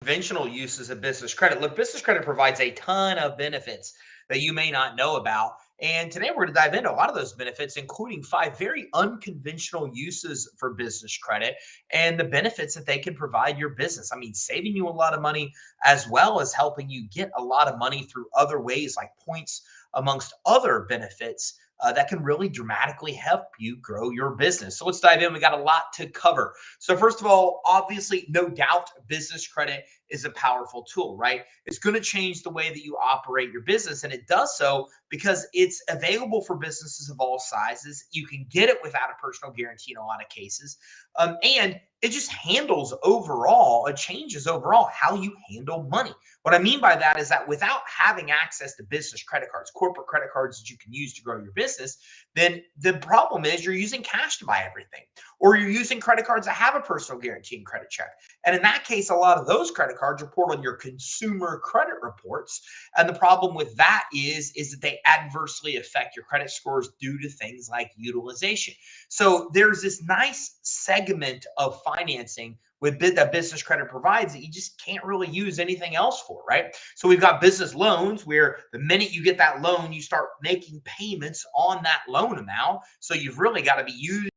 Conventional uses of business credit. Look, business credit provides a ton of benefits that you may not know about. And today we're going to dive into a lot of those benefits, including five very unconventional uses for business credit and the benefits that they can provide your business. I mean, saving you a lot of money as well as helping you get a lot of money through other ways like points, amongst other benefits. That can really dramatically help you grow your business. So let's dive in. We got a lot to cover. So, first of all, obviously, no doubt, business credit is a powerful tool, right? It's going to change the way that you operate your business. And it does so because it's available for businesses of all sizes. You can get it without a personal guarantee in a lot of cases. And it just handles overall, it changes overall how you handle money. What I mean by that is that without having access to business credit cards, corporate credit cards that you can use to grow your business, then the problem is you're using cash to buy everything, or you're using credit cards that have a personal guarantee and credit check. And in that case, a lot of those credit cards report on your consumer credit reports. And the problem with that is that they adversely affect your credit scores due to things like utilization. So there's this nice segment of financing that business credit provides that you just can't really use anything else for, right? So we've got business loans where the minute you get that loan, you start making payments on that loan amount. So you've really got to be using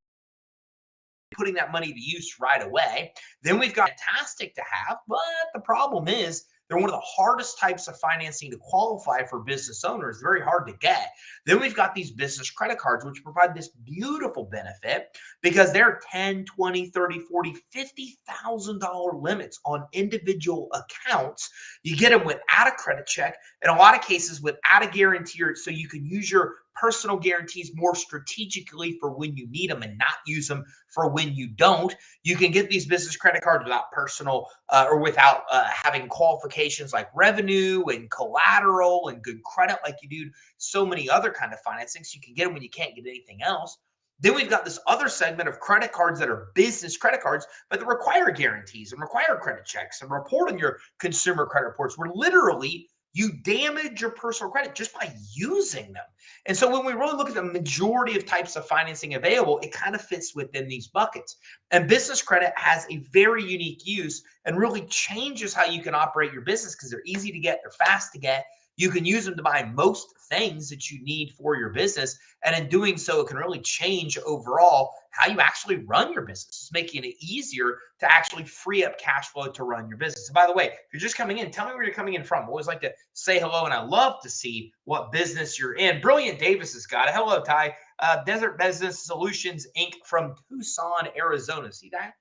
putting that money to use right away. Then we've got fantastic to have, but the problem is they're one of the hardest types of financing to qualify for business owners. Very hard to get. Then we've got these business credit cards, which provide this beautiful benefit because they're 10, 20, 30, 40, $50,000 limits on individual accounts. You get them without a credit check, in a lot of cases without a guarantee, so you can use your personal guarantees more strategically for when you need them and not use them for when you don't. You can get these business credit cards without personal or without having qualifications like revenue and collateral and good credit like you do so many other kind of financing. So you can get them when you can't get anything else. Then we've got this other segment of credit cards that are business credit cards, but that require guarantees and require credit checks and report on your consumer credit reports, where literally you damage your personal credit just by using them. And so when we really look at the majority of types of financing available, it kind of fits within these buckets. And business credit has a very unique use and really changes how you can operate your business because they're easy to get, they're fast to get. You can use them to buy most things that you need for your business. And in doing so, it can really change overall how you actually run your business. It's making it easier to actually free up cash flow to run your business. And by the way, if you're just coming in, tell me where you're coming in from. I always like to say hello, and I love to see what business you're in. Brilliant Davis has got it. Hello, Ty. Desert Business Solutions Inc. from Tucson, Arizona. See that?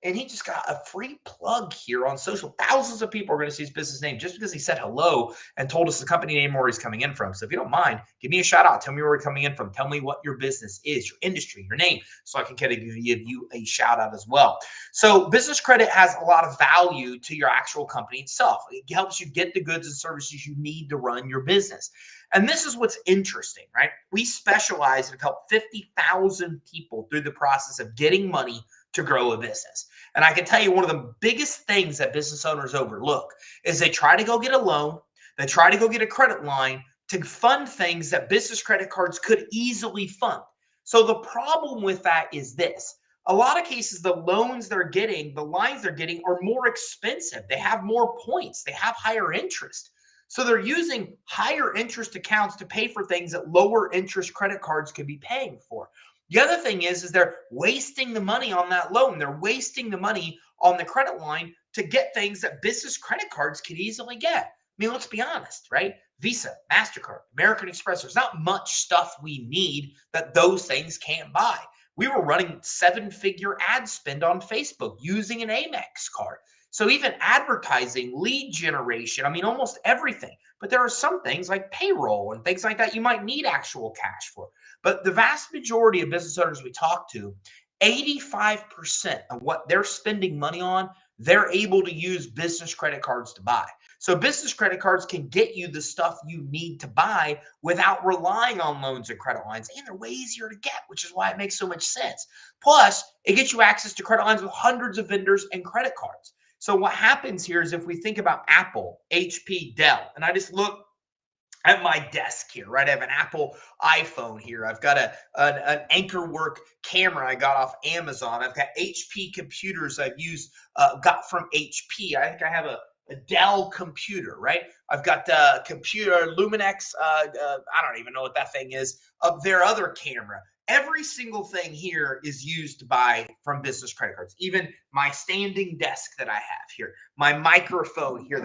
And he just got a free plug here on social. Thousands of people are going to see his business name just because he said hello and told us the company name where he's coming in from. So if you don't mind, give me a shout out. Tell me where you're coming in from. Tell me what your business is, your industry, your name, so I can kind of give you a shout out as well. So business credit has a lot of value to your actual company itself. It helps you get the goods and services you need to run your business. And this is what's interesting, right? We specialize and have helped 50,000 people through the process of getting money to grow a business. And I can tell you one of the biggest things that business owners overlook is they try to go get a loan, they try to go get a credit line to fund things that business credit cards could easily fund. So the problem with that is this. A lot of cases, the loans they're getting, the lines they're getting are more expensive. They have more points, they have higher interest. So they're using higher interest accounts to pay for things that lower interest credit cards could be paying for. The other thing is they're wasting the money on that loan. They're wasting the money on the credit line to get things that business credit cards could easily get. I mean, let's be honest, right? Visa, MasterCard, American Express, there's not much stuff we need that those things can't buy. We were running 7-figure ad spend on Facebook using an Amex card. So even advertising, lead generation, I mean, almost everything. But there are some things like payroll and things like that you might need actual cash for. But the vast majority of business owners we talk to, 85% of what they're spending money on, they're able to use business credit cards to buy. So business credit cards can get you the stuff you need to buy without relying on loans and credit lines. And they're way easier to get, which is why it makes so much sense. Plus, it gets you access to credit lines with hundreds of vendors and credit cards. So what happens here is if we think about Apple, HP, Dell, and I just look at my desk here, right? I have an Apple iPhone here. I've got an Anchorwork camera I got off Amazon. I've got HP computers I've used, got from HP. I think I have a a Dell computer, right? I've got the computer Luminex. I don't even know what that thing is. Their other camera. Every single thing here is used by from business credit cards. Even my standing desk that I have here, my microphone here.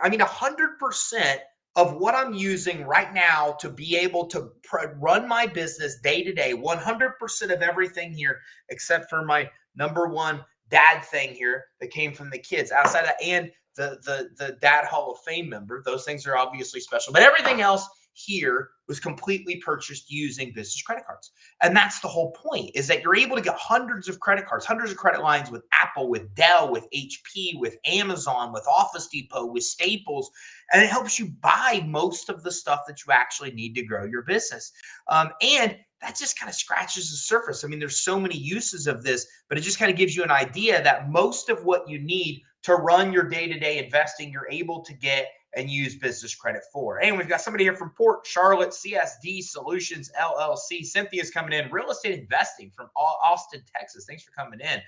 I mean, 100% of what I'm using right now to be able to run my business day to day. 100% of everything here, except for my number one dad thing here that came from the kids outside of, and the dad Hall of Fame member. Those things are obviously special, but everything else here was completely purchased using business credit cards. And that's the whole point, is that you're able to get hundreds of credit cards, hundreds of credit lines with Apple, with Dell, with HP, with Amazon, with Office Depot, with Staples, and it helps you buy most of the stuff that you actually need to grow your business. And that just kind of scratches the surface. I mean, there's so many uses of this, but it just kind of gives you an idea that most of what you need to run your day-to-day investing, you're able to get and use business credit for. And we've got somebody here from Port Charlotte, CSD Solutions LLC. Cynthia's coming in, real estate investing from Austin, Texas. Thanks for coming in.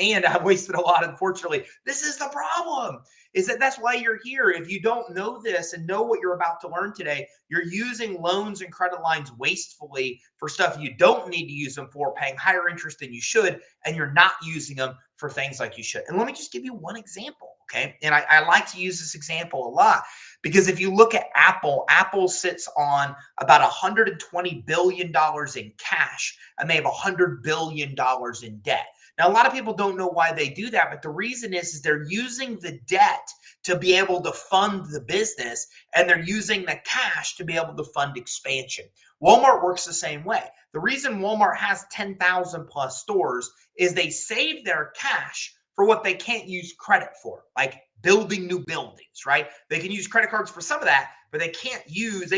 And I've wasted a lot, unfortunately. This is the problem, is that that's why you're here. If you don't know this and know what you're about to learn today, you're using loans and credit lines wastefully for stuff you don't need to use them for, paying higher interest than you should, and you're not using them for things like you should. And let me just give you one example, okay? And I like to use this example a lot because if you look at Apple, Apple sits on about $120 billion in cash, and they have $100 billion in debt. Now, a lot of people don't know why they do that, but the reason is they're using the debt to be able to fund the business, and they're using the cash to be able to fund expansion. Walmart works the same way. The reason Walmart has 10,000 plus stores is they save their cash for what they can't use credit for, like building new buildings, right? They can use credit cards for some of that, but they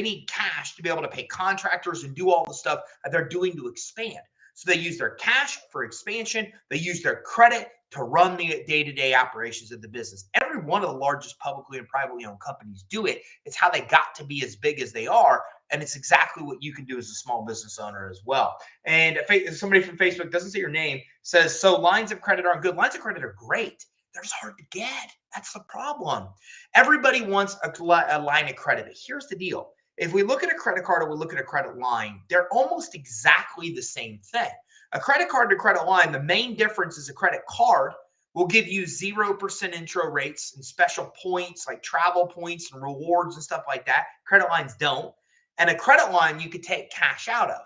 need cash to be able to pay contractors and do all the stuff that they're doing to expand. So they use their cash for expansion. They use their credit to run the day-to-day operations of the business. Every one of the largest publicly and privately owned companies do it. It's how they got to be as big as they are. And it's exactly what you can do as a small business owner as well. And somebody from Facebook, doesn't say your name, says, so lines of credit aren't good. Lines of credit are great. They're just hard to get. That's the problem. Everybody wants a line of credit. But here's the deal. If we look at a credit card or we look at a credit line, they're almost exactly the same thing. A credit card to credit line, the main difference is a credit card will give you 0% intro rates and special points like travel points and rewards and stuff like that. Credit lines don't. And a credit line you could take cash out of.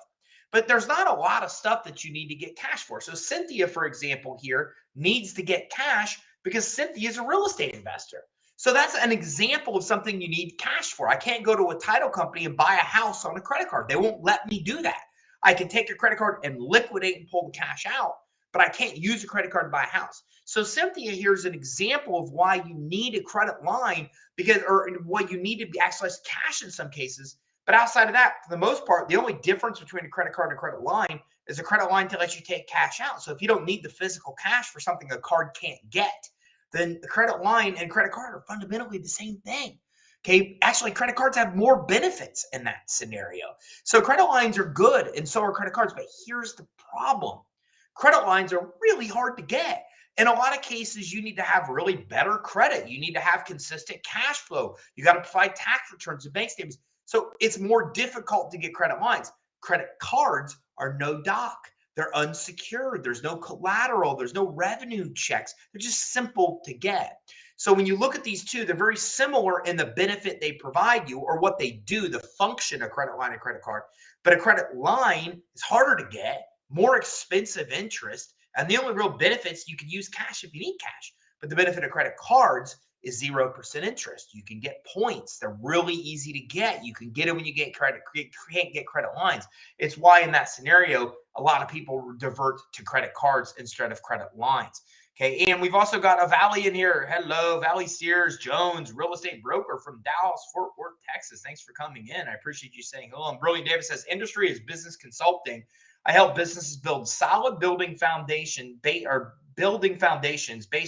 But there's not a lot of stuff that you need to get cash for. So Cynthia, for example, here needs to get cash because Cynthia is a real estate investor. So that's an example of something you need cash for. I can't go to a title company and buy a house on a credit card. They won't let me do that. I can take a credit card and liquidate and pull the cash out, but I can't use a credit card to buy a house. So Cynthia here is an example of why you need a credit line or what you need to access cash in some cases. But outside of that, for the most part, the only difference between a credit card and a credit line is a credit line to let you take cash out. So if you don't need the physical cash for something a card can't get, then the credit line and credit card are fundamentally the same thing. Okay, actually, credit cards have more benefits in that scenario. So credit lines are good, and so are credit cards. But here's the problem. Credit lines are really hard to get. In a lot of cases, you need to have really better credit. You need to have consistent cash flow. You got to provide tax returns and bank statements. So it's more difficult to get credit lines. Credit cards are no doc. They're unsecured. There's no collateral. There's no revenue checks. They're just simple to get. So when you look at these two, they're very similar in the benefit they provide you or what they do, the function of credit line and credit card. But a credit line is harder to get, more expensive interest, and the only real benefits, you can use cash if you need cash. But the benefit of credit cards is 0% interest. You can get points. They're really easy to get. You can get them when you get credit. You can't get credit lines. It's why in that scenario, a lot of people divert to credit cards instead of credit lines. Okay, and we've also got a Valley in here. Hello, Valley Sears Jones, real estate broker from Dallas, Fort Worth, Texas. Thanks for coming in. I appreciate you saying hello. And Brilliant Davis says, industry is business consulting. I help businesses build solid building foundations based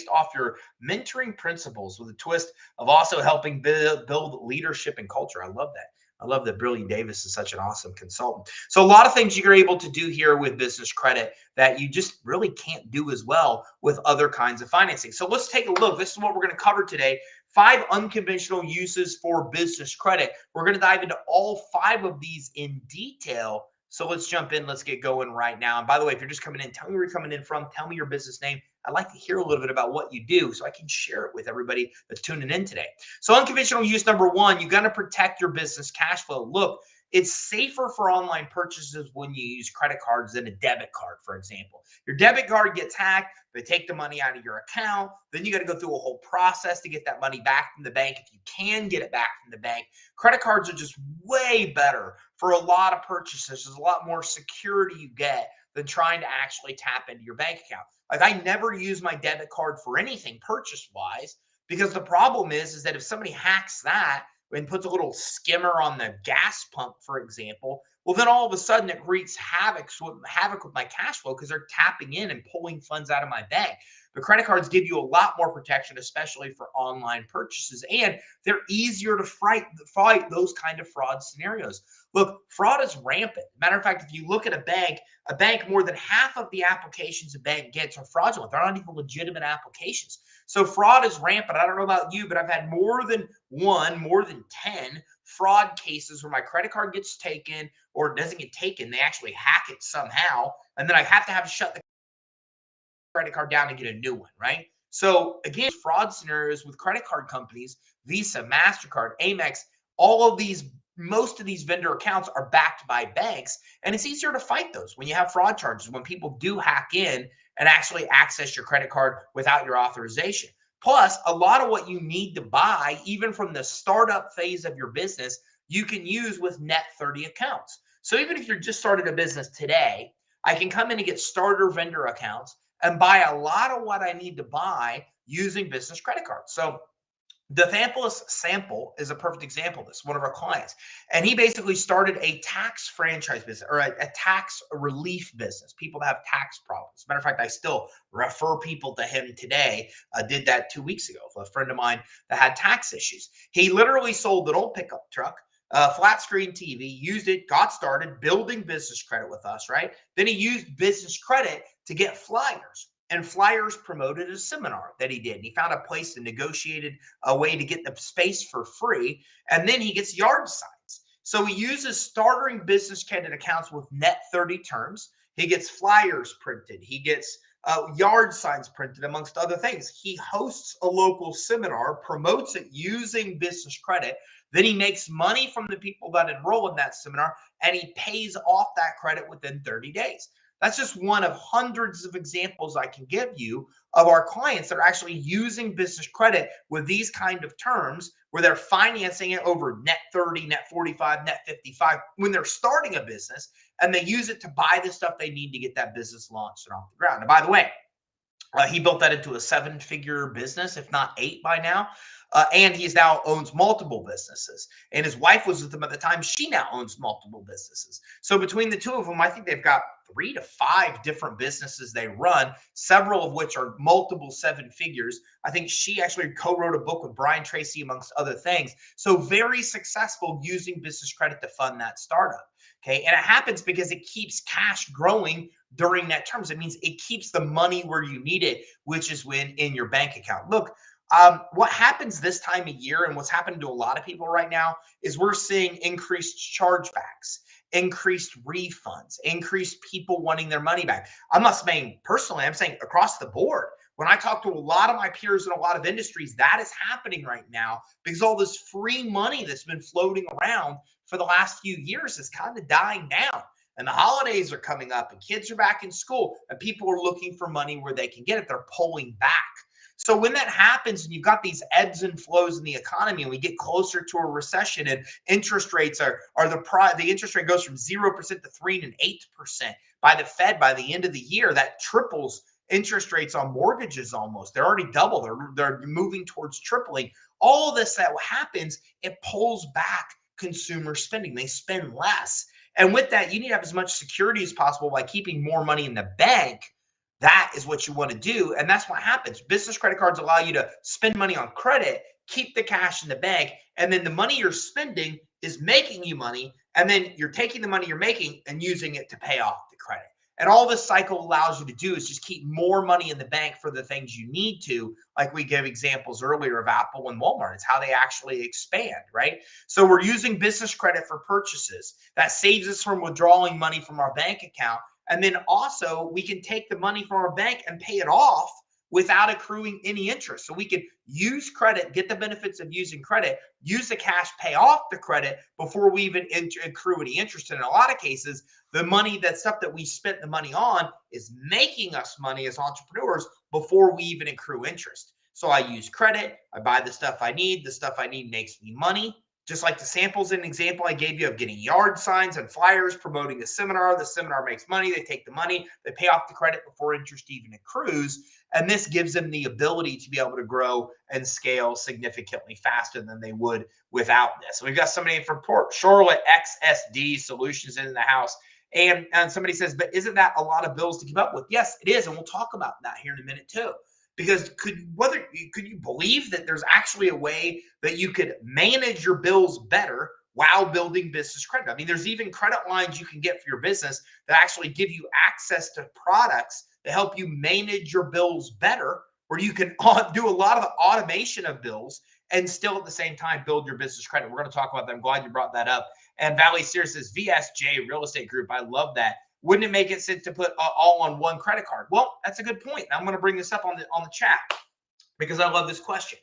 off your mentoring principles with a twist of also helping build leadership and culture. I love that. I love that Brilliant Davis is such an awesome consultant. So a lot of things you're able to do here with business credit that you just really can't do as well with other kinds of financing. So let's take a look. This is what we're going to cover today 5 unconventional uses for business credit. We're going to dive into all 5 of these in detail. So let's jump in. Let's get going right now. And by the way, if you're just coming in, tell me where you're coming in from. Tell me your business name. I'd like to hear a little bit about what you do so I can share it with everybody that's tuning in today. So unconventional use number 1, you got to protect your business cash flow. Look, it's safer for online purchases when you use credit cards than a debit card, for example. Your debit card gets hacked, they take the money out of your account, then you got to go through a whole process to get that money back from the bank if you can get it back from the bank. Credit cards are just way better for a lot of purchases. There's a lot more security you get than trying to actually tap into your bank account. Like I never use my debit card for anything purchase wise because the problem is that if somebody hacks that and puts a little skimmer on the gas pump, for example, well, then all of a sudden it wreaks havoc with my cash flow because they're tapping in and pulling funds out of my bank. But credit cards give you a lot more protection, especially for online purchases, and they're easier to fight those kind of fraud scenarios. Look, fraud is rampant. Matter of fact, if you look at a bank, more than half of the applications a bank gets are fraudulent. They're not even legitimate applications. So fraud is rampant. I don't know about you, but I've had more than 10 fraud cases where my credit card gets taken or it doesn't get taken. They actually hack it somehow. And then I have to shut the credit card down and get a new one, right? So again, fraud scenarios with credit card companies, Visa, MasterCard, Amex, all of these, most of these vendor accounts are backed by banks. And it's easier to fight those when you have fraud charges, when people do hack in and actually access your credit card without your authorization. Plus, a lot of what you need to buy, even from the startup phase of your business, you can use with net 30 accounts. So even if you're just started a business today, I can come in and get starter vendor accounts and buy a lot of what I need to buy using business credit cards. So the Thampus Sample is a perfect example of this, one of our clients. And he basically started a tax franchise business or a tax relief business, people that have tax problems. As a matter of fact, I still refer people to him today. I did that 2 weeks ago for a friend of mine that had tax issues. He literally sold an old pickup truck, flat screen TV, used it, got started building business credit with us, right? Then he used business credit to get flyers. And Flyers promoted a seminar that he did. And he found a place and negotiated a way to get the space for free. And then he gets yard signs. So he uses startering business credit accounts with net 30 terms. He gets flyers printed. He gets yard signs printed, amongst other things. He hosts a local seminar, promotes it using business credit. Then he makes money from the people that enroll in that seminar, and he pays off that credit within 30 days. That's just one of hundreds of examples I can give you of our clients that are actually using business credit with these kind of terms where they're financing it over net 30, net 45, net 55 when they're starting a business, and they use it to buy the stuff they need to get that business launched and off the ground. And by the way, he built that into a 7-figure business, if not 8 by now. And he now owns multiple businesses. And his wife was with him at the time. She now owns multiple businesses. So between the two of them, I think they've got 3 to 5 different businesses they run, several of which are multiple 7 figures. I think she actually co-wrote a book with Brian Tracy, amongst other things. So very successful using business credit to fund that startup. Okay. And it happens because it keeps cash growing during that terms. It means it keeps the money where you need it, which is when in your bank account. Look, what happens this time of year and what's happening to a lot of people right now is we're seeing increased chargebacks, increased refunds, increased people wanting their money back. I'm not saying personally, I'm saying across the board. When I talk to a lot of my peers in a lot of industries, that is happening right now because all this free money that's been floating around for the last few years is kind of dying down. And the holidays are coming up and kids are back in school and people are looking for money where they can get it. They're pulling back. So when that happens and you've got these ebbs and flows in the economy and we get closer to a recession and interest rates the interest rate goes from 0% to 3 and 8% by the Fed by the end of the year, that triples interest rates on mortgages almost. They're already double. They're moving towards tripling. All of this that happens, it pulls back consumer spending. They spend less. And with that, you need to have as much security as possible by keeping more money in the bank. That is what you want to do. And that's what happens. Business credit cards allow you to spend money on credit, keep the cash in the bank, and then the money you're spending is making you money. And then you're taking the money you're making and using it to pay off the credit. And all this cycle allows you to do is just keep more money in the bank for the things you need to, like we gave examples earlier of Apple and Walmart. It's how they actually expand, right? So we're using business credit for purchases. That saves us from withdrawing money from our bank account. And then also we can take the money from our bank and pay it off without accruing any interest. So we can use credit, get the benefits of using credit, use the cash, pay off the credit before we even accrue any interest. And in a lot of cases, the money, that stuff that we spent the money on is making us money as entrepreneurs before we even accrue interest. So I use credit, I buy the stuff I need, the stuff I need makes me money. Just like the samples and example I gave you of getting yard signs and flyers, promoting a seminar, the seminar makes money, they take the money, they pay off the credit before interest even accrues. And this gives them the ability to be able to grow and scale significantly faster than they would without this. We've got somebody from Port Charlotte XSD Solutions in the house. And somebody says, but isn't that a lot of bills to keep up with? Yes, it is. And we'll talk about that here in a minute too. Because could you believe that there's actually a way that you could manage your bills better while building business credit? I mean, there's even credit lines you can get for your business that actually give you access to products to help you manage your bills better, where you can do a lot of the automation of bills and still at the same time build your business credit. We're going to talk about that. I'm glad you brought that up. And Valley Sears says VSJ Real Estate Group. I love that. Wouldn't it make it sense to put all on one credit card? Well, that's a good point. I'm going to bring this up on the chat because I love this question.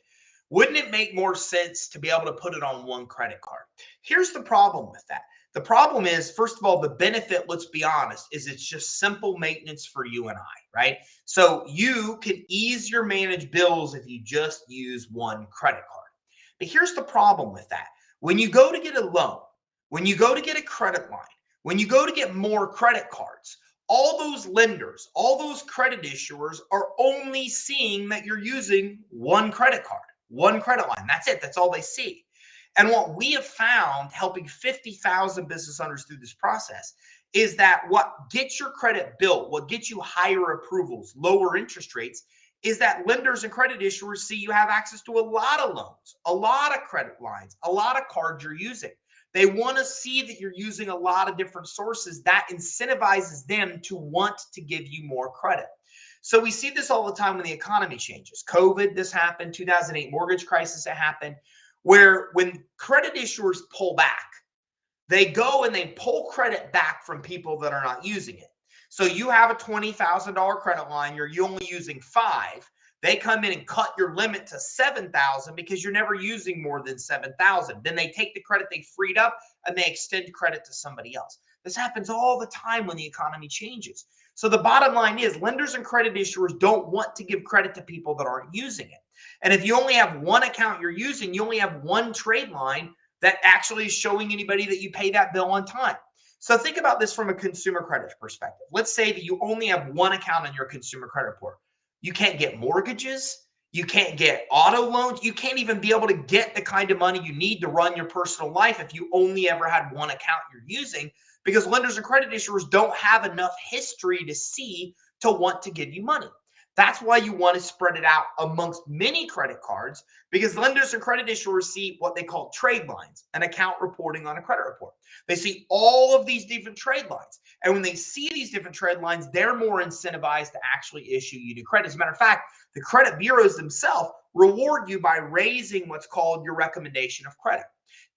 Wouldn't it make more sense to be able to put it on one credit card? Here's the problem with that. The problem is, first of all, the benefit, let's be honest, is it's just simple maintenance for you and I, right? So you can easier manage bills if you just use one credit card. But here's the problem with that. When you go to get a loan, when you go to get a credit line, when you go to get more credit cards, all those lenders, all those credit issuers are only seeing that you're using one credit card, one credit line. That's it. That's all they see. And what we have found helping 50,000 business owners through this process is that what gets your credit built, what gets you higher approvals, lower interest rates, is that lenders and credit issuers see you have access to a lot of loans, a lot of credit lines, a lot of cards you're using. They want to see that you're using a lot of different sources. That incentivizes them to want to give you more credit. So we see this all the time when the economy changes. COVID, this happened. 2008 mortgage crisis, it happened. Where when credit issuers pull back, they go and they pull credit back from people that are not using it. So you have a $20,000 credit line, you're only using $5,000. They come in and cut your limit to $7,000 because you're never using more than $7,000. Then they take the credit they freed up and they extend credit to somebody else. This happens all the time when the economy changes. So the bottom line is lenders and credit issuers don't want to give credit to people that aren't using it. And if you only have one account you're using, you only have one trade line that actually is showing anybody that you pay that bill on time. So think about this from a consumer credit perspective. Let's say that you only have one account on your consumer credit report. You can't get mortgages. You can't get auto loans. You can't even be able to get the kind of money you need to run your personal life if you only ever had one account you're using, because lenders and credit issuers don't have enough history to see to want to give you money. That's why you want to spread it out amongst many credit cards, because lenders and credit issuers see what they call trade lines, an account reporting on a credit report. They see all of these different trade lines. And when they see these different trade lines, they're more incentivized to actually issue you new credit. As a matter of fact, the credit bureaus themselves reward you by raising what's called your recommendation of credit.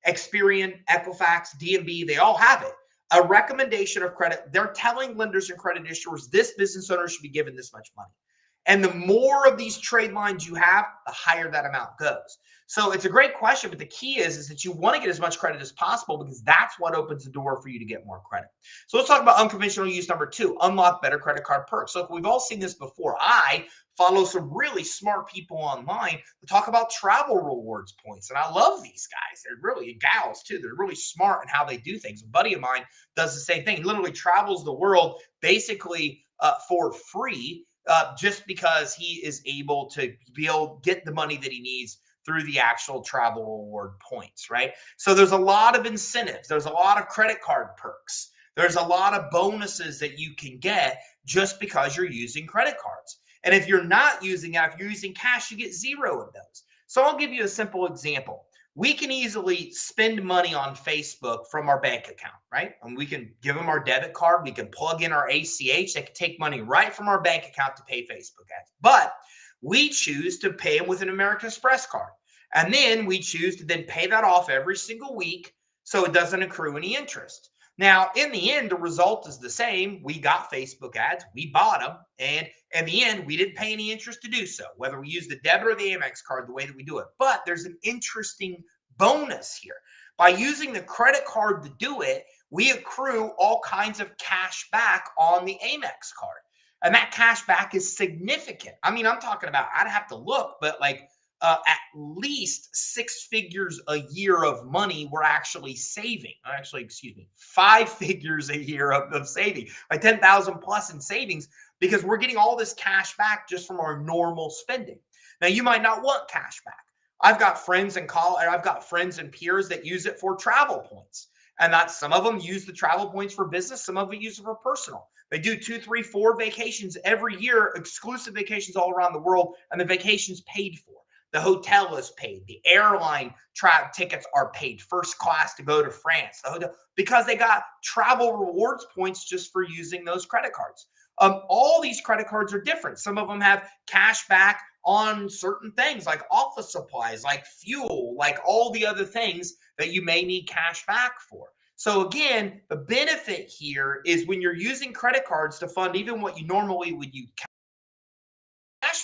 Experian, Equifax, DMB, they all have it. A recommendation of credit. They're telling lenders and credit issuers, this business owner should be given this much money. And the more of these trade lines you have, the higher that amount goes. So it's a great question, but the key is that you want to get as much credit as possible, because that's what opens the door for you to get more credit. So let's talk about unconventional use number 2, unlock better credit card perks. So we've all seen this before. I follow some really smart people online to talk about travel rewards points. And I love these guys. They're really gals too. They're really smart in how they do things. A buddy of mine does the same thing. He literally travels the world basically for free. Just because he is able to get the money that he needs through the actual travel reward points, right? So there's a lot of incentives. There's a lot of credit card perks. There's a lot of bonuses that you can get just because you're using credit cards. And if you're not using it, if you're using cash, you get 0 of those. So I'll give you a simple example. We can easily spend money on Facebook from our bank account, right? And we can give them our debit card. We can plug in our ACH. They can take money right from our bank account to pay Facebook ads. But we choose to pay them with an American Express card. And then we choose to then pay that off every single week so it doesn't accrue any interest. Now, in the end, the result is the same. We got Facebook ads, we bought them, and in the end, we didn't pay any interest to do so, whether we use the debit or the Amex card, the way that we do it. But there's an interesting bonus here. By using the credit card to do it, we accrue all kinds of cash back on the Amex card. And that cash back is significant. I mean, I'm talking about, I'd have to look, but like at least six figures a year of money we're actually saving. Actually, excuse me, five figures a year of saving, like 10,000 plus in savings, because we're getting all this cash back just from our normal spending. Now, you might not want cash back. I've got friends in college, I've got friends and peers that use it for travel points. And that's some of them use the travel points for business, some of them use it for personal. They do 2, 3, 4 vacations every year, exclusive vacations all around the world, and the vacation's paid for. The hotel is paid. The airline tickets are paid, first class to go to France. The hotel, because they got travel rewards points just for using those credit cards. All these credit cards are different. Some of them have cash back on certain things like office supplies, like fuel, like all the other things that you may need cash back for. So again, the benefit here is when you're using credit cards to fund even what you normally would use cash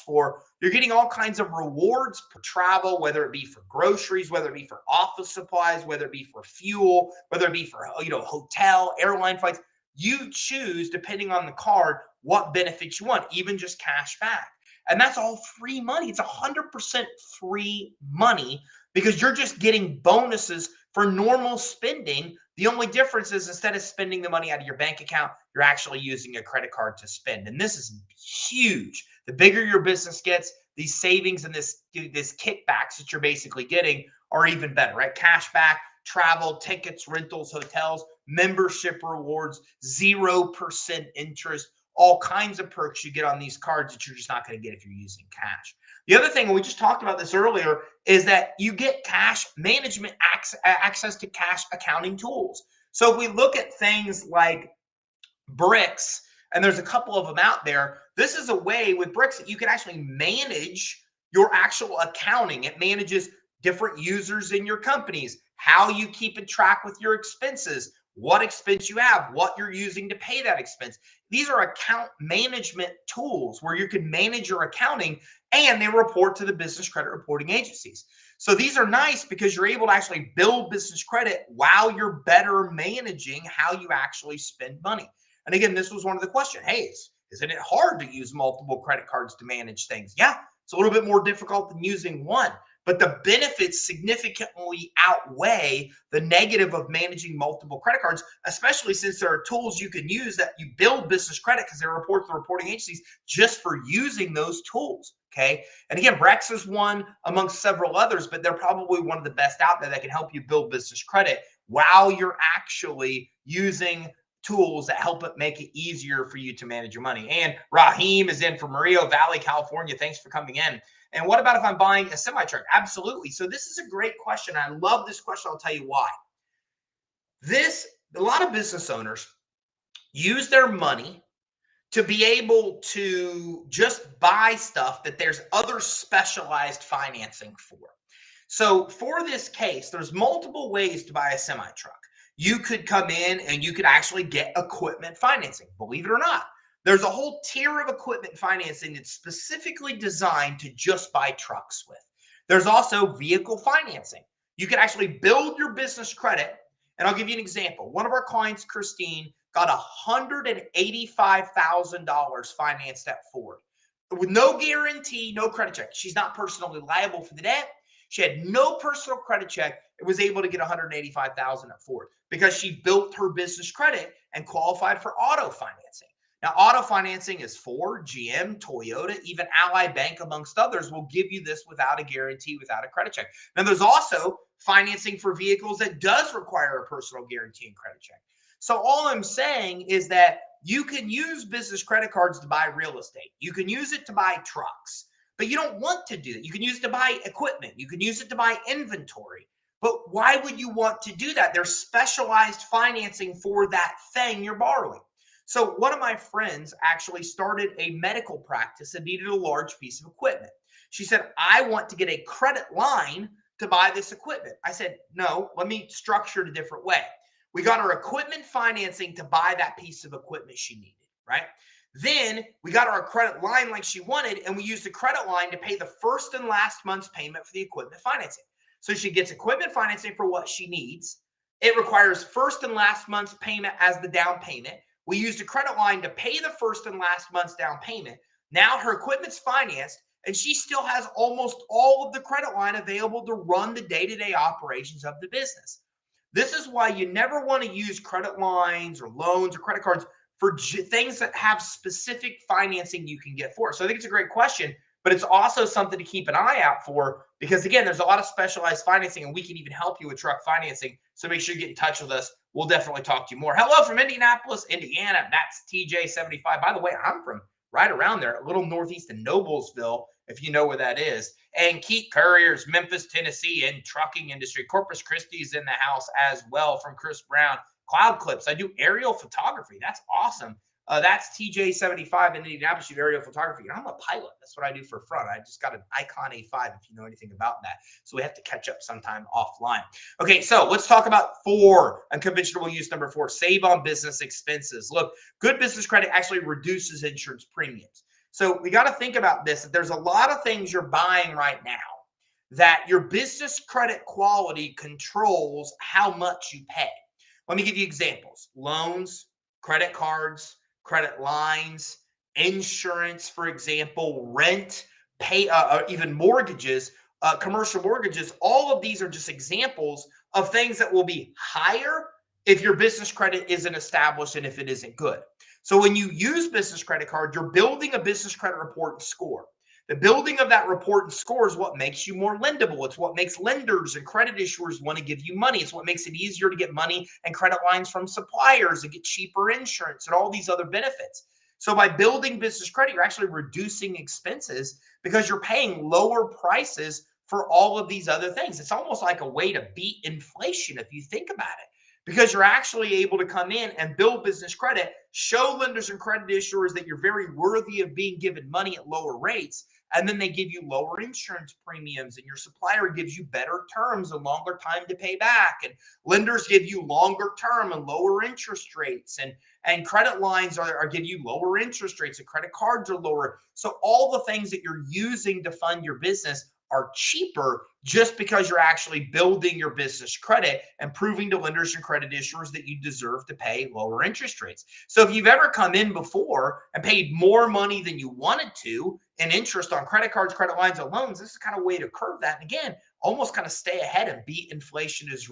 for, you're getting all kinds of rewards for travel, whether it be for groceries, whether it be for office supplies, whether it be for fuel, whether it be for hotel, airline flights. You choose, depending on the card, what benefits you want, even just cash back. And that's all free money. It's 100% free money because you're just getting bonuses for normal spending. The only difference is instead of spending the money out of your bank account, you're actually using a credit card to spend. And this is huge. The bigger your business gets, these savings and this kickbacks that you're basically getting are even better, right? Cash back, travel, tickets, rentals, hotels, membership rewards, 0% interest, all kinds of perks you get on these cards that you're just not going to get if you're using cash. The other thing, and we just talked about this earlier, is that you get cash management access to cash accounting tools. So if we look at things like Bricks, and there's a couple of them out there, this is a way with Bricks that you can actually manage your actual accounting. It manages different users in your companies, how you keep in track with your expenses, what expense you have, what you're using to pay that expense. These are account management tools where you can manage your accounting and they report to the business credit reporting agencies. So these are nice because you're able to actually build business credit while you're better managing how you actually spend money. And again, this was one of the questions. Hey, isn't it hard to use multiple credit cards to manage things? Yeah, it's a little bit more difficult than using one, but the benefits significantly outweigh the negative of managing multiple credit cards, especially since there are tools you can use that you build business credit because they report to the reporting agencies just for using those tools. Okay. And again, Brex is one amongst several others, but they're probably one of the best out there that can help you build business credit while you're actually using tools that help it make it easier for you to manage your money. And Raheem is in from Murillo Valley, California. Thanks for coming in. And what about if I'm buying a semi truck? Absolutely. So this is a great question. I love this question. I'll tell you why. A lot of business owners use their money to be able to just buy stuff that there's other specialized financing for. So for this case, there's multiple ways to buy a semi truck. You could come in and you could actually get equipment financing. Believe it or not, there's a whole tier of equipment financing that's specifically designed to just buy trucks with. There's also vehicle financing. You can actually build your business credit. And I'll give you an example. One of our clients, Christine, got $185,000 financed at Ford with no guarantee, no credit check. She's not personally liable for the debt. She had no personal credit check and was able to get $185,000 at Ford because she built her business credit and qualified for auto financing. Now, auto financing is Ford, GM, Toyota, even Ally Bank, amongst others, will give you this without a guarantee, without a credit check. Now, there's also financing for vehicles that does require a personal guarantee and credit check. So all I'm saying is that you can use business credit cards to buy real estate. You can use it to buy trucks. but you don't want to do that. You can use it to buy equipment, you can use it to buy inventory. But why would you want to do that? There's specialized financing for that thing you're borrowing. So, one of my friends actually started a medical practice and needed a large piece of equipment. She said, I want to get a credit line to buy this equipment. I said, no, let me structure it a different way. We got her equipment financing to buy that piece of equipment she needed, right? Then we got our credit line like she wanted, and we used the credit line to pay the first and last month's payment for the equipment financing. So she gets equipment financing for what she needs. It requires first and last month's payment as the down payment. We used a credit line to pay the first and last month's down payment. Now her equipment's financed, and she still has almost all of the credit line available to run the day-to-day operations of the business. This is why you never want to use credit lines or loans or credit cards for things that have specific financing you can get for. So I think it's a great question, but it's also something to keep an eye out for because, again, there's a lot of specialized financing, and we can even help you with truck financing. So make sure you get in touch with us. We'll definitely talk to you more. Hello from Indianapolis, Indiana. That's TJ75. By the way, I'm from right around there, a little northeast of Noblesville, if you know where that is. And Keith Couriers, Memphis, Tennessee, in trucking industry. Corpus Christi is in the house as well from Chris Brown. Cloud clips. I do aerial photography. That's awesome. That's TJ75 in Indianapolis. You do aerial photography. And I'm a pilot. That's what I do for fun. I just got an Icon A5 if you know anything about that. So we have to catch up sometime offline. Okay, so let's talk about unconventional use number 4, save on business expenses. Look, good business credit actually reduces insurance premiums. So we got to think about this. There's a lot of things you're buying right now that your business credit quality controls how much you pay. Let me give you examples. Loans, credit cards, credit lines, insurance, for example, rent, even mortgages, commercial mortgages. All of these are just examples of things that will be higher if your business credit isn't established and if it isn't good. So when you use business credit card, you're building a business credit report and score. The building of that report and score is what makes you more lendable. It's what makes lenders and credit issuers want to give you money. It's what makes it easier to get money and credit lines from suppliers and get cheaper insurance and all these other benefits. So by building business credit, you're actually reducing expenses because you're paying lower prices for all of these other things. It's almost like a way to beat inflation if you think about it, because you're actually able to come in and build business credit, show lenders and credit issuers that you're very worthy of being given money at lower rates. And then they give you lower insurance premiums, and your supplier gives you better terms and longer time to pay back. And lenders give you longer term and lower interest rates. And credit lines are give you lower interest rates, and credit cards are lower. So all the things that you're using to fund your business are cheaper just because you're actually building your business credit and proving to lenders and credit issuers that you deserve to pay lower interest rates. So if you've ever come in before and paid more money than you wanted to in interest on credit cards, credit lines, and loans, this is kind of a way to curve that. And again, almost kind of stay ahead and beat inflation as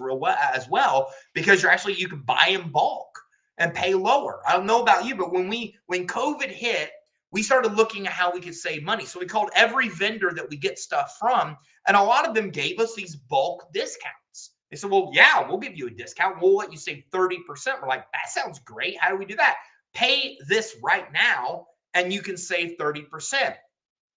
well, because you can buy in bulk and pay lower. I don't know about you, but when COVID hit, we started looking at how we could save money. So we called every vendor that we get stuff from, and a lot of them gave us these bulk discounts. They said, well, yeah, we'll give you a discount. We'll let you save 30%. We're like, that sounds great. How do we do that? Pay this right now, and you can save 30%.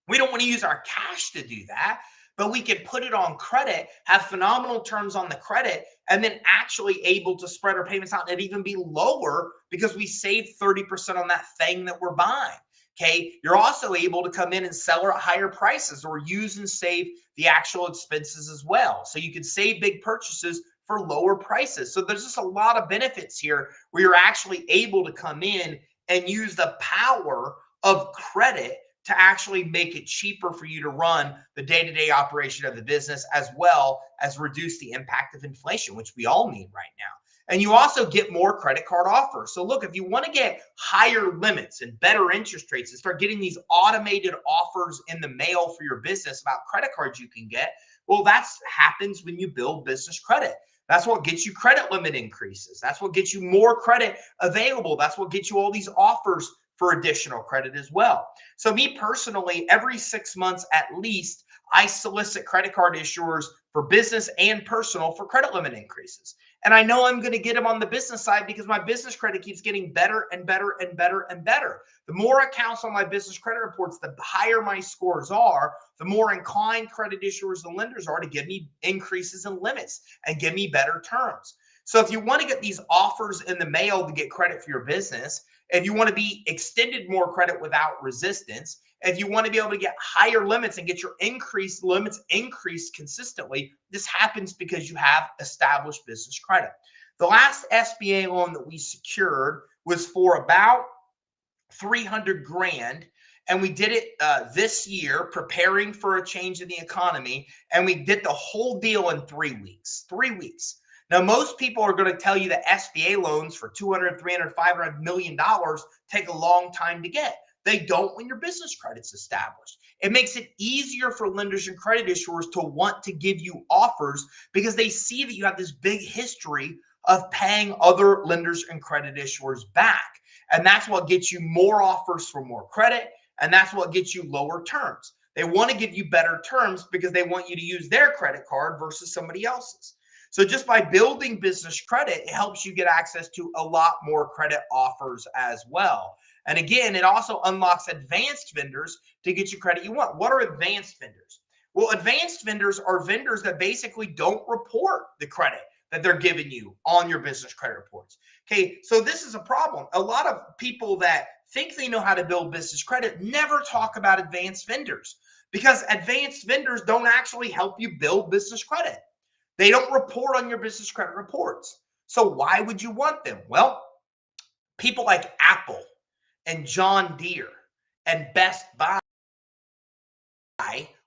We don't want to use our cash to do that, but we can put it on credit, have phenomenal terms on the credit, and then actually able to spread our payments out and even be lower because we saved 30% on that thing that we're buying. Okay, you're also able to come in and sell her at higher prices or use and save the actual expenses as well. So you can save big purchases for lower prices. So there's just a lot of benefits here where you're actually able to come in and use the power of credit to actually make it cheaper for you to run the day-to-day operation of the business, as well as reduce the impact of inflation, which we all need right now. And you also get more credit card offers. So look, if you want to get higher limits and better interest rates and start getting these automated offers in the mail for your business about credit cards you can get, well, that happens when you build business credit. That's what gets you credit limit increases. That's what gets you more credit available. That's what gets you all these offers for additional credit as well. So me personally, every 6 months at least, I solicit credit card issuers for business and personal for credit limit increases. And I know I'm going to get them on the business side because my business credit keeps getting better and better and better and better. The more accounts on my business credit reports, the higher my scores are, the more inclined credit issuers and lenders are to give me increases in limits and give me better terms. So if you want to get these offers in the mail to get credit for your business, if you want to be extended more credit without resistance, if you want to be able to get higher limits and get your increased limits increased consistently, this happens because you have established business credit. The last SBA loan that we secured was for about 300 grand. And we did it this year, preparing for a change in the economy. And we did the whole deal in 3 weeks. 3 weeks. Now, most people are going to tell you that SBA loans for 200, 300, 500 million dollars take a long time to get. They don't when your business credit's established. It makes it easier for lenders and credit issuers to want to give you offers because they see that you have this big history of paying other lenders and credit issuers back. And that's what gets you more offers for more credit. And that's what gets you lower terms. They want to give you better terms because they want you to use their credit card versus somebody else's. So just by building business credit, it helps you get access to a lot more credit offers as well. And again, it also unlocks advanced vendors to get you credit you want. What are advanced vendors? Well, advanced vendors are vendors that basically don't report the credit that they're giving you on your business credit reports. Okay, so this is a problem. A lot of people that think they know how to build business credit never talk about advanced vendors because advanced vendors don't actually help you build business credit. They don't report on your business credit reports. So why would you want them? Well, people like Apple and John Deere and Best Buy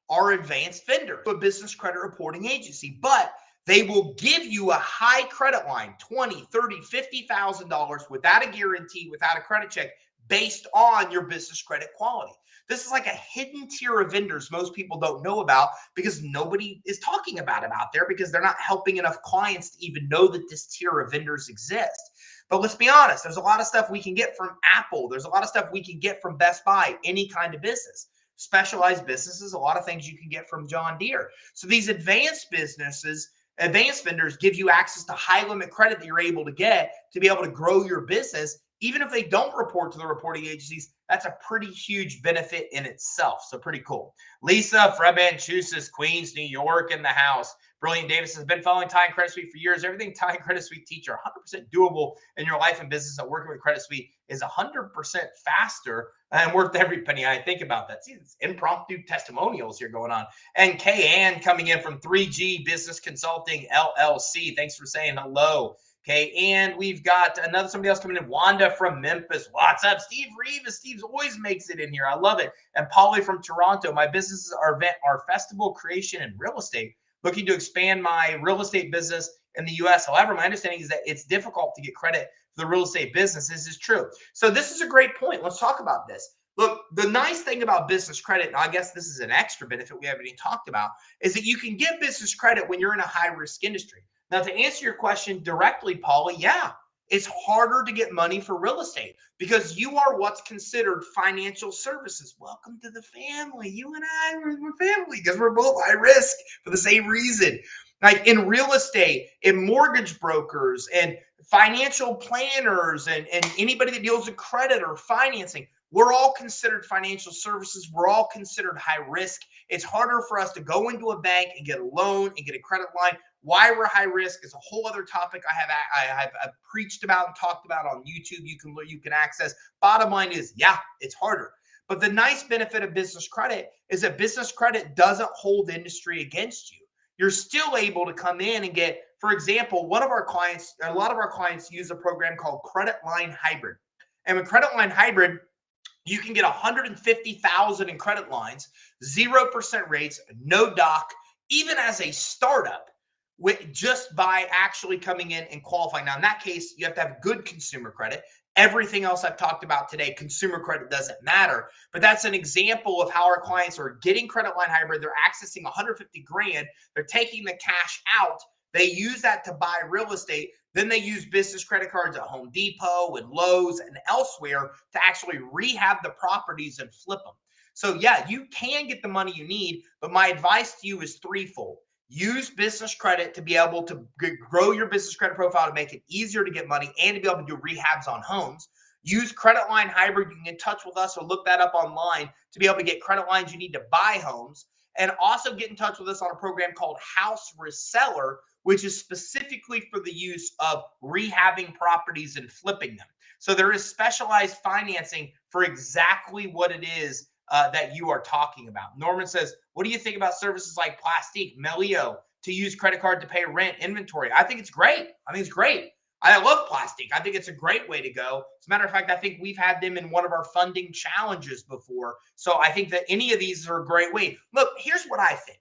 are advanced vendors to a business credit reporting agency, but they will give you a high credit line, $20,000, $30,000, $50,000 without a guarantee, without a credit check, based on your business credit quality. This is like a hidden tier of vendors most people don't know about because nobody is talking about it out there because they're not helping enough clients to even know that this tier of vendors exist. But let's be honest, there's a lot of stuff we can get from Apple. There's a lot of stuff we can get from Best Buy, any kind of business. Specialized businesses, a lot of things you can get from John Deere. So these advanced businesses, advanced vendors give you access to high limit credit that you're able to get to be able to grow your business. Even if they don't report to the reporting agencies, that's a pretty huge benefit in itself. So pretty cool. Lisa from Massachusetts, Queens, New York in the house. Brilliant Davis has been following Ty and Credit Suite for years. Everything Ty and Credit Suite teach are 100% doable in your life and business. And working with Credit Suite is 100% faster and worth every penny. I think about that. See, it's impromptu testimonials here going on. And Kay Ann coming in from 3G Business Consulting LLC. Thanks for saying hello. Okay, and we've got somebody else coming in, Wanda from Memphis. What's up? Steve Rivas. Steve always makes it in here. I love it. And Polly from Toronto. My businesses are festival creation and real estate. Looking to expand my real estate business in the U.S. However, my understanding is that it's difficult to get credit for the real estate business. This is true. So this is a great point. Let's talk about this. Look, the nice thing about business credit, and I guess this is an extra benefit we haven't even talked about, is that you can get business credit when you're in a high-risk industry. Now, to answer your question directly, Paulie, yeah, it's harder to get money for real estate because you are what's considered financial services. Welcome to the family. You and I, we're family because we're both high risk for the same reason. Like in real estate, in mortgage brokers and financial planners and anybody that deals with credit or financing, we're all considered financial services. We're all considered high risk. It's harder for us to go into a bank and get a loan and get a credit line. Why we're high risk is a whole other topic I've preached about and talked about on YouTube. You can access. Bottom line is, yeah, it's harder. But the nice benefit of business credit is that business credit doesn't hold industry against you. You're still able to come in and get, for example, a lot of our clients use a program called Credit Line Hybrid. And with Credit Line Hybrid, you can get 150,000 in credit lines, 0% rates, no doc, even as a startup, just by actually coming in and qualifying. Now, in that case, you have to have good consumer credit. Everything else I've talked about today, consumer credit doesn't matter. But that's an example of how our clients are getting Credit Line Hybrid. They're accessing 150 grand. They're taking the cash out. They use that to buy real estate. Then they use business credit cards at Home Depot and Lowe's and elsewhere to actually rehab the properties and flip them. So yeah, you can get the money you need, but my advice to you is threefold. Use business credit to be able to grow your business credit profile to make it easier to get money and to be able to do rehabs on homes. Use Credit Line Hybrid. You can get in touch with us or look that up online to be able to get credit lines you need to buy homes. And also get in touch with us on a program called House Reseller, which is specifically for the use of rehabbing properties and flipping them. So there is specialized financing for exactly what it is that you are talking about. Norman says, what do you think about services like Plastique, Melio, to use credit card to pay rent, inventory? I think it's great. I think it's great. I love Plastique. I think it's a great way to go. As a matter of fact, I think we've had them in one of our funding challenges before. So I think that any of these are a great way. Look, here's what I think.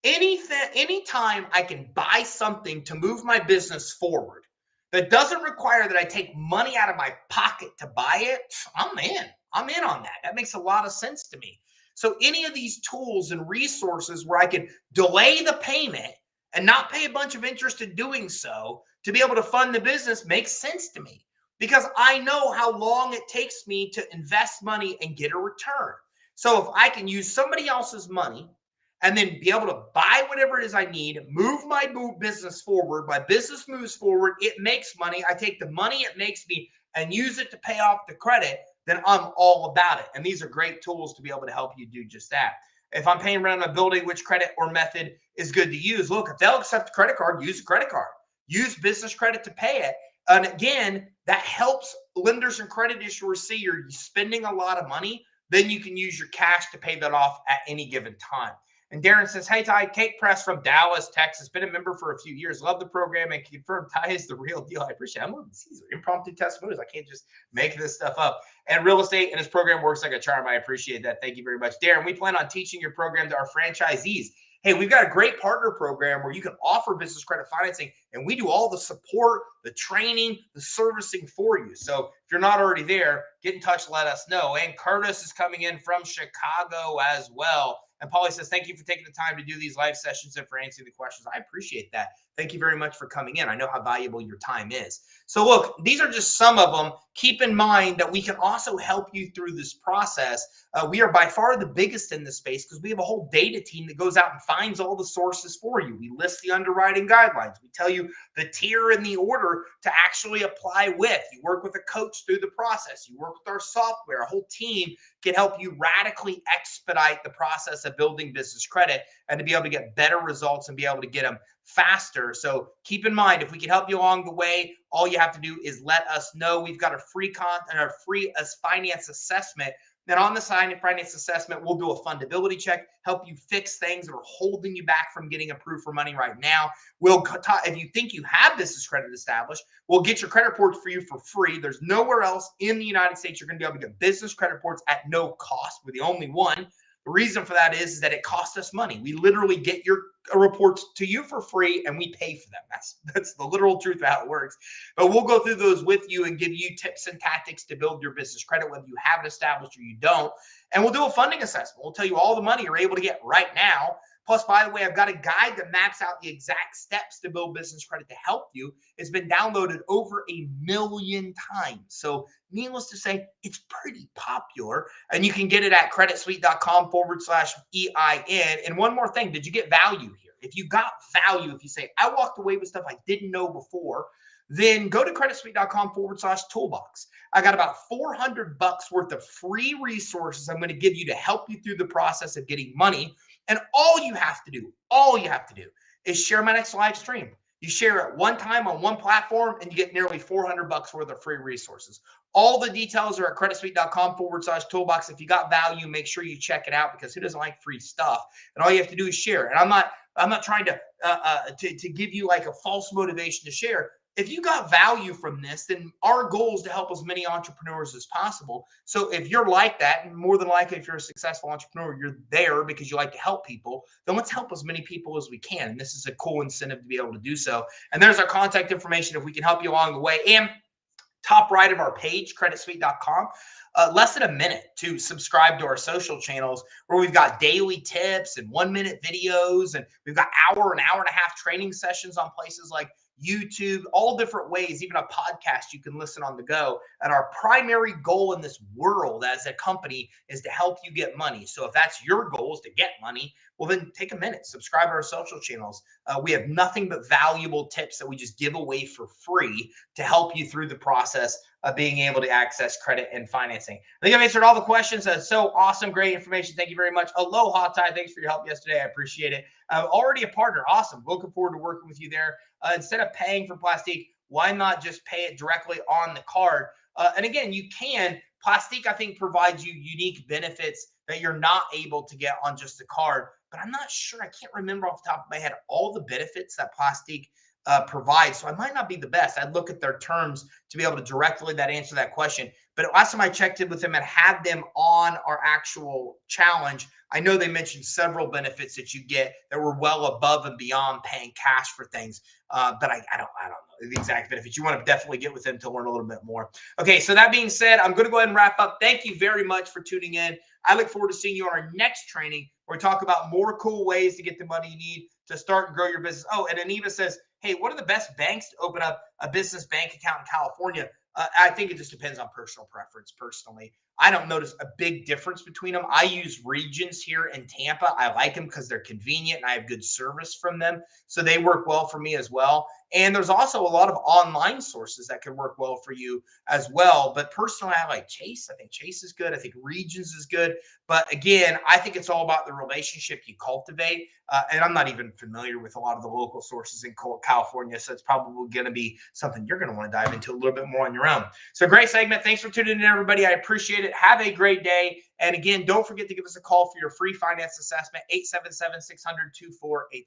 Anytime I can buy something to move my business forward that doesn't require that I take money out of my pocket to buy it, I'm in. I'm in on that. That makes a lot of sense to me. So any of these tools and resources where I can delay the payment and not pay a bunch of interest in doing so to be able to fund the business makes sense to me because I know how long it takes me to invest money and get a return. So if I can use somebody else's money and then be able to buy whatever it is I need, move my business forward, my business moves forward, it makes money. I take the money it makes me and use it to pay off the credit, then I'm all about it. And these are great tools to be able to help you do just that. If I'm paying rent on a building, which credit or method is good to use? Look, if they'll accept a credit card, use a credit card. Use business credit to pay it. And again, that helps lenders and credit issuers see you're spending a lot of money. Then you can use your cash to pay that off at any given time. And Darren says, hey, Ty, Cake Press from Dallas, Texas. Been a member for a few years. Love the program and confirm Ty is the real deal. I appreciate it. I'm looking at these impromptu testimonials. I can't just make this stuff up. And real estate and his program works like a charm. I appreciate that. Thank you very much. Darren, we plan on teaching your program to our franchisees. Hey, we've got a great partner program where you can offer business credit financing, and we do all the support, the training, the servicing for you. So if you're not already there, get in touch, let us know. And Curtis is coming in from Chicago as well. And Paulie says, thank you for taking the time to do these live sessions and for answering the questions. I appreciate that. Thank you very much for coming in. I know how valuable your time is. So look, these are just some of them. Keep in mind that we can also help you through this process. We are by far the biggest in this space because we have a whole data team that goes out and finds all the sources for you. We list the underwriting guidelines. We tell you the tier and the order to actually apply with. You work with a coach through the process. You work with our software. A whole team can help you radically expedite the process of building business credit and to be able to get better results and be able to get them faster. So keep in mind, if we can help you along the way, all you have to do is let us know. We've got a free finance assessment. Then on the finance assessment, we'll do a fundability check, help you fix things that are holding you back from getting approved for money right now. If you think you have business credit established, we'll get your credit reports for you for free. There's nowhere else in the United States you're going to be able to get business credit reports at no cost. We're the only one. The reason for that is that it costs us money. We literally get your reports to you for free and we pay for them. That's the literal truth of how it works. But we'll go through those with you and give you tips and tactics to build your business credit, whether you have it established or you don't. And we'll do a funding assessment. We'll tell you all the money you're able to get right now. Plus, by the way, I've got a guide that maps out the exact steps to build business credit to help you. It's been downloaded over 1 million times. So needless to say, it's pretty popular. And you can get it at creditsuite.com/EIN. And one more thing, did you get value here? If you got value, if you say, I walked away with stuff I didn't know before, then go to creditsuite.com/toolbox. I got about $400 worth of free resources I'm going to give you to help you through the process of getting money. And all you have to do is share my next live stream. You share it one time on one platform and you get nearly $400 worth of free resources. All the details are at creditsuite.com/toolbox. If you got value, make sure you check it out because who doesn't like free stuff? And all you have to do is share. And I'm not trying to give you like a false motivation to share. If you got value from this, then our goal is to help as many entrepreneurs as possible. So if you're like that, and more than likely, if you're a successful entrepreneur, you're there because you like to help people, then let's help as many people as we can. And this is a cool incentive to be able to do so. And there's our contact information if we can help you along the way. And top right of our page, creditsuite.com, less than a minute to subscribe to our social channels where we've got daily tips and 1-minute videos. And we've got hour and a half training sessions on places like YouTube, all different ways, even a podcast you can listen on the go. And our primary goal in this world as a company is to help you get money. So if that's your goal is to get money, well, then take a minute, subscribe to our social channels. We have nothing but valuable tips that we just give away for free to help you through the process of being able to access credit and financing. I think I've answered all the questions. That's so awesome. Great information. Thank you very much. Aloha, Ty. Thanks for your help yesterday. I appreciate it. Already a partner. Awesome. Looking forward to working with you there. Instead of paying for Plastique, why not just pay it directly on the card? And again, you can. Plastique, I think, provides you unique benefits that you're not able to get on just a card. But I'm not sure. I can't remember off the top of my head all the benefits that Plastique provides. So I might not be the best. I'd look at their terms to be able to directly answer that question. But last time I checked in with them and had them on our actual challenge, I know they mentioned several benefits that you get that were well above and beyond paying cash for things. But I don't know the exact benefits. You want to definitely get with them to learn a little bit more. Okay, so that being said, I'm going to go ahead and wrap up. Thank you very much for tuning in. I look forward to seeing you on our next training where we talk about more cool ways to get the money you need to start and grow your business. Oh, and Aniva says, hey, what are the best banks to open up a business bank account in California? I think it just depends on personal preference. Personally, I don't notice a big difference between them. I use Regions here in Tampa. I like them because they're convenient and I have good service from them. So they work well for me as well. And there's also a lot of online sources that can work well for you as well. But personally, I like Chase. I think Chase is good. I think Regions is good. But again, I think it's all about the relationship you cultivate. And I'm not even familiar with a lot of the local sources in California. So it's probably going to be something you're going to want to dive into a little bit more on your own. So great segment. Thanks for tuning in, everybody. I appreciate it. Have a great day. And again, don't forget to give us a call for your free finance assessment, 877-600-2487.